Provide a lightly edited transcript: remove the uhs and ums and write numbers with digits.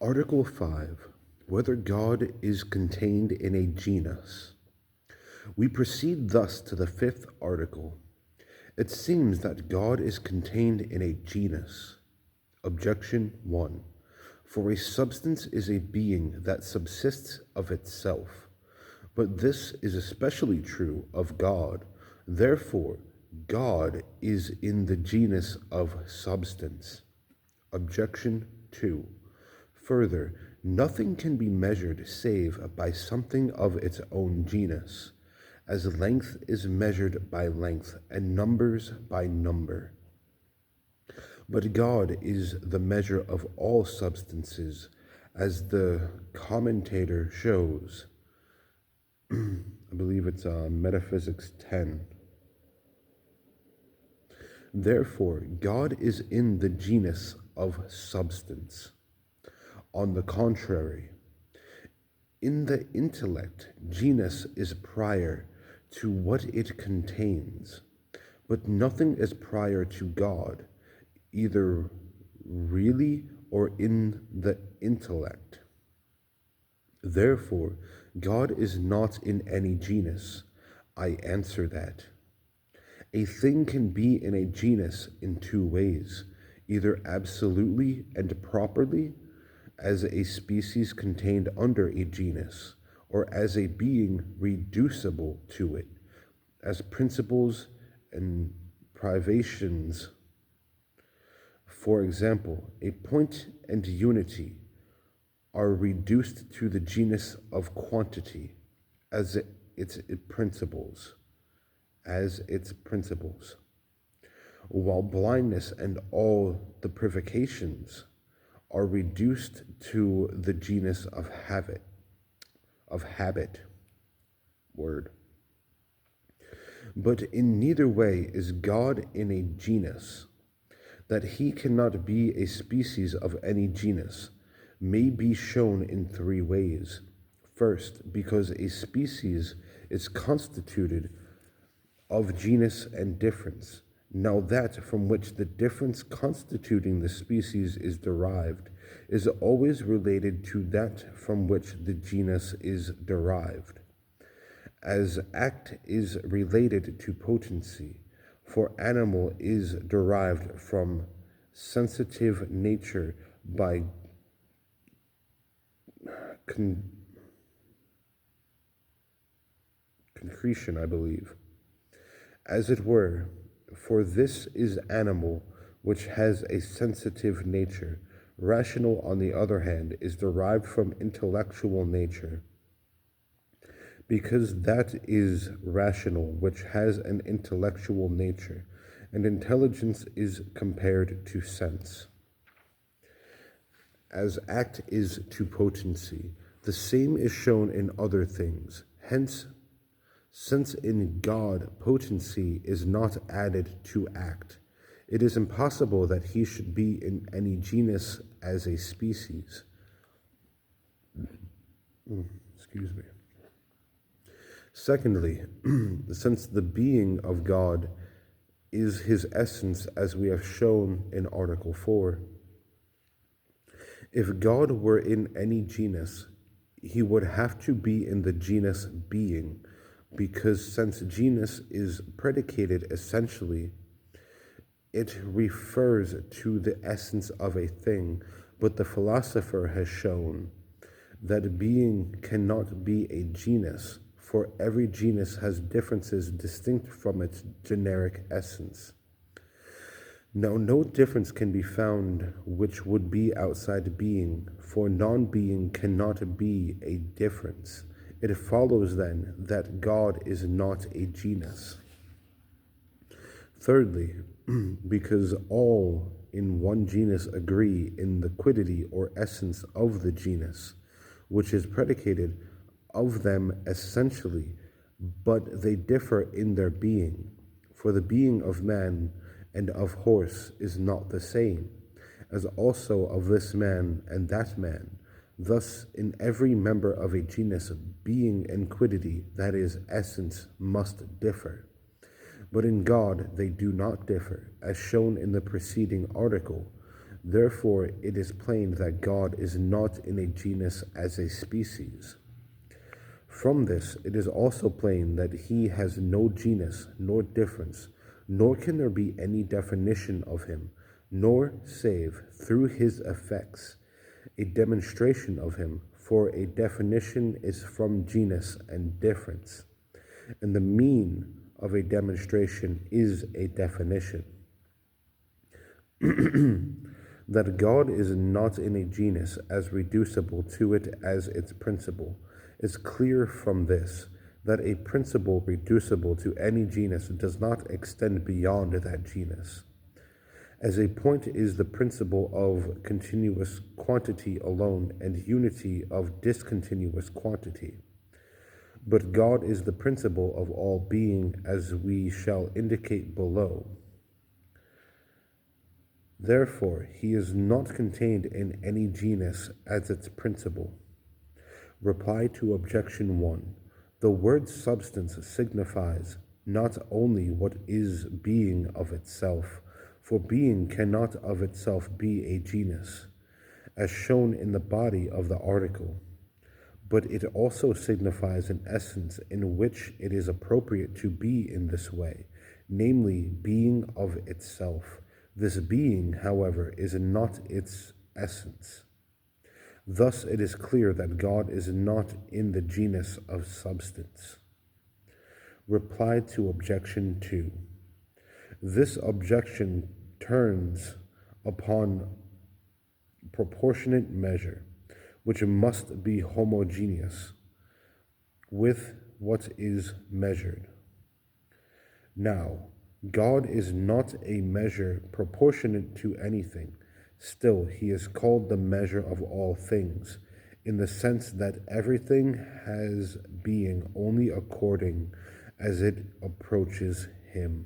Article 5. Whether God is contained in a genus. We proceed thus to the fifth article. It seems that God is contained in a genus. Objection 1. For a substance is a being that subsists of itself. But this is especially true of God. Therefore, God is in the genus of substance. Objection 2. Further, nothing can be measured save by something of its own genus, as length is measured by length, and numbers by number. But God is the measure of all substances, as the commentator shows. I believe it's Metaphysics 10. Therefore, God is in the genus of substance. On the contrary, in the intellect, genus is prior to what it contains, but nothing is prior to God, either really or in the intellect. Therefore, God is not in any genus. I answer that. A thing can be in a genus in two ways, either absolutely and properly, as a species contained under a genus, or as a being reducible to it, as principles and privations. For example, a point and unity are reduced to the genus of quantity as its principles, while blindness and all the privations are reduced to the genus of habit. But in neither way is God in a genus. That he cannot be a species of any genus may be shown in three ways. First, because a species is constituted of genus and difference. Now that from which the difference constituting the species is derived is always related to that from which the genus is derived. As act is related to potency, for animal is derived from sensitive nature by concretion, I believe. As it were, for this is animal, which has a sensitive nature. Rational, on the other hand, is derived from intellectual nature, because that is rational, which has an intellectual nature, and intelligence is compared to sense. As act is to potency, the same is shown in other things. Hence, since in God potency is not added to act, it is impossible that he should be in any genus as a species. Excuse me. Secondly, since the being of God is his essence, as we have shown in Article 4, if God were in any genus, he would have to be in the genus being, because since genus is predicated essentially, it refers to the essence of a thing, but the philosopher has shown that being cannot be a genus, for every genus has differences distinct from its generic essence. Now, no difference can be found which would be outside being, for non-being cannot be a difference. It follows then that God is not a genus. Thirdly, because all in one genus agree in the quiddity or essence of the genus, which is predicated of them essentially, but they differ in their being. For the being of man and of horse is not the same, as also of this man and that man. Thus, in every member of a genus, being and quiddity, that is, essence, must differ. But in God they do not differ, as shown in the preceding article, Therefore, it is plain that God is not in a genus as a species. From this, it is also plain that he has no genus nor difference, nor can there be any definition of him, nor, save through his effects, a demonstration of him, for a definition is from genus and difference, and the mean of a demonstration is a definition. That God is not in a genus as reducible to it as its principle is clear from this, that a principle reducible to any genus does not extend beyond that genus. As a point is the principle of continuous quantity alone and unity of discontinuous quantity. But God is the principle of all being, as we shall indicate below. Therefore, he is not contained in any genus as its principle. Reply to objection 1. The word substance signifies not only what is being of itself, for being cannot of itself be a genus, as shown in the body of the article, but it also signifies an essence in which it is appropriate to be in this way, namely being of itself. This being, however, is not its essence. Thus it is clear that God is not in the genus of substance. Reply to objection 2. This objection turns upon proportionate measure, which must be homogeneous with what is measured. Now, God is not a measure proportionate to anything. Still, he is called the measure of all things, in the sense that everything has being only according as it approaches him.